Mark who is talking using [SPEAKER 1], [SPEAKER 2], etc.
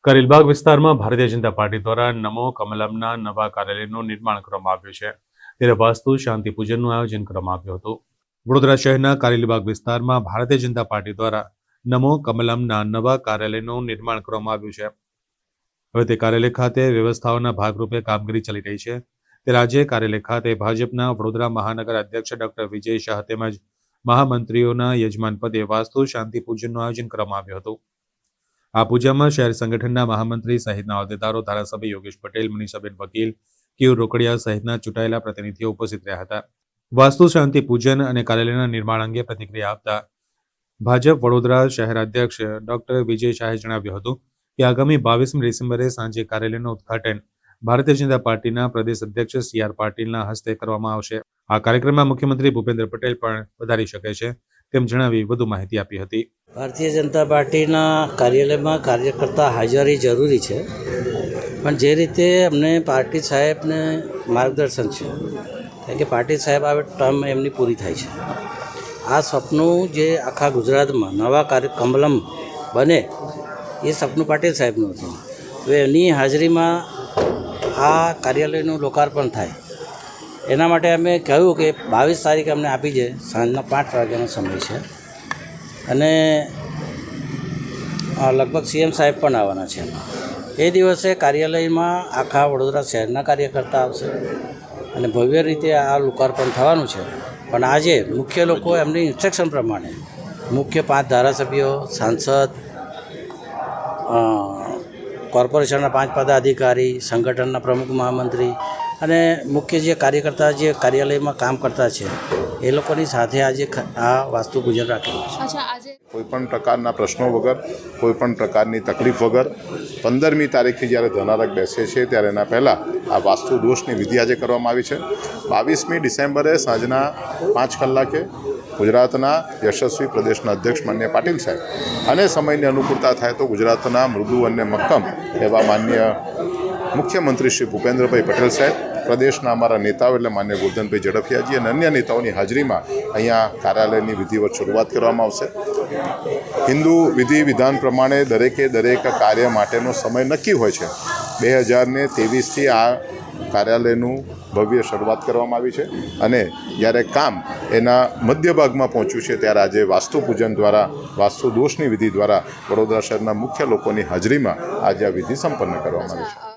[SPEAKER 1] કરેલબાગ વિસ્તારમાં ભારતીય જનતા પાર્ટી દ્વારા નમો કમલમના નવા કાર્યાલયનું નિર્માણ કરવામાં આવ્યું છે, ત્યારે વાસ્તુ શાંતિ પૂજનનું આયોજન કરવામાં આવ્યું હતું. વડોદરા શહેરના કરેલબાગ વિસ્તારમાં ભારતીય જનતા પાર્ટી દ્વારા નમો કમલમના નવા કાર્યાલયનું નિર્માણ કરવામાં આવ્યું છે. હવે તે કાર્યાલય ખાતે વ્યવસ્થાઓના ભાગરૂપે કામગીરી ચાલી રહી છે. ત્યારે આજે કાર્યાલય ખાતે ભાજપના વડોદરા મહાનગર અધ્યક્ષ ડોક્ટર વિજય શાહ તેમજ મહામંત્રીઓના યજમાન પદે વાસ્તુ શાંતિ પૂજનનું આયોજન કરવામાં આવ્યું હતું. આ પૂજામાં શહેર સંગઠનના મહામંત્રી સહિતના હોદ્દેદારો, ધારાસભ્ય યોગેશ પટેલ, મનીષાબેન વકીલ, કેયુ રોકડિયા સહિતના ચૂંટાયેલા પ્રતિનિધિઓ ઉપસ્થિત રહ્યા હતા. વાસ્તુ શાંતિ પૂજન અને કાર્યાલયના નિર્માણ અંગે પ્રતિક્રિયા આપતા ભાજપ વડોદરા શહેર અધ્યક્ષ ડોક્ટર વિજય શાહે જણાવ્યું હતું કે આગામી 22મી ડિસેમ્બરે સાંજે કાર્યાલયનું ઉદ્ઘાટન ભારતીય જનતા પાર્ટીના પ્રદેશ અધ્યક્ષ સી આર પાટીલના હસ્તે કરવામાં આવશે. આ કાર્યક્રમમાં મુખ્યમંત્રી ભૂપેન્દ્ર પટેલ પણ વધારી શકે છે તેમ જણાવી વધુ માહિતી આપી હતી.
[SPEAKER 2] ભારતીય જનતા પાર્ટીના કાર્યાલયમાં કાર્યકર્તા હાજરી જરૂરી છે, પણ જે રીતે અમને પાર્ટી સાહેબને માર્ગદર્શન છે, કારણ કે પાર્ટી સાહેબ આવે ટર્મ એમની પૂરી થાય છે. આ સપનું જે આખા ગુજરાતમાં નવા કમલમ બને એ સપનું પાટીલ સાહેબનું હતું. હવે એની હાજરીમાં આ કાર્યાલયનું લોકાર્પણ થાય એના માટે અમે કહ્યું કે 22 તારીખે અમને આપી છે, સાંજના 5 વાગ્યાનો સમય છે અને લગભગ સીએમ સાહેબ પણ આવવાના છે. એ દિવસે કાર્યાલયમાં આખા વડોદરા શહેરના કાર્યકર્તા આવશે અને ભવ્ય રીતે આ લોકાર્પણ થવાનું છે. પણ આજે મુખ્ય લોકો એમની ઇન્સ્ટ્રક્શન પ્રમાણે મુખ્ય 5 ધારાસભ્યો, સાંસદ, કોર્પોરેશનના 5 પદાધિકારી, સંગઠનના પ્રમુખ, મહામંત્રી અને મુખ્ય જે કાર્યકર્તા જે કાર્યાલયમાં કામ કરતા છે એ લોકોની સાથે આજે આ વાસ્તુ પૂજન રાખેલું છે.
[SPEAKER 3] કોઈપણ પ્રકારના પ્રશ્નો વગર, કોઈપણ પ્રકારની તકલીફ વગર 15મી તારીખથી જ્યારે ધનારક બેસે છે ત્યારે એના પહેલાં આ વાસ્તુ દોષની વિધિ આજે કરવામાં આવી છે. 22મી ડિસેમ્બરે સાંજના 5 કલાકે ગુજરાતના યશસ્વી પ્રદેશના અધ્યક્ષ માન્ય પાટીલ સાહેબ અને સમયની અનુકૂળતા થાય તો ગુજરાતના મૃદુ અને મક્કમ એવા માન્ય મુખ્યમંત્રી શ્રી ભૂપેન્દ્રભાઈ પટેલ સાહેબ, પ્રદેશના અમારા નેતાઓ એટલે માન્ય ગોરધનભાઈ ઝડફિયાજી અને અન્ય નેતાઓની હાજરીમાં અહીંયા કાર્યાલયની વિધિવત શરૂઆત કરવામાં આવશે. હિન્દુ વિધિ વિધાન પ્રમાણે દરેક કાર્ય માટેનો સમય નક્કી હોય છે. 2023થી આ કાર્યાલયનું ભવ્ય શરૂઆત કરવામાં આવી છે અને જ્યારે કામ એના મધ્ય ભાગમાં પહોંચ્યું છે ત્યારે આજે વાસ્તુ પૂજન દ્વારા, વાસ્તુ દોષની વિધિ દ્વારા વડોદરા શહેરના મુખ્ય લોકોની હાજરીમાં આજે આ વિધિ સંપન્ન કરવામાં આવી છે.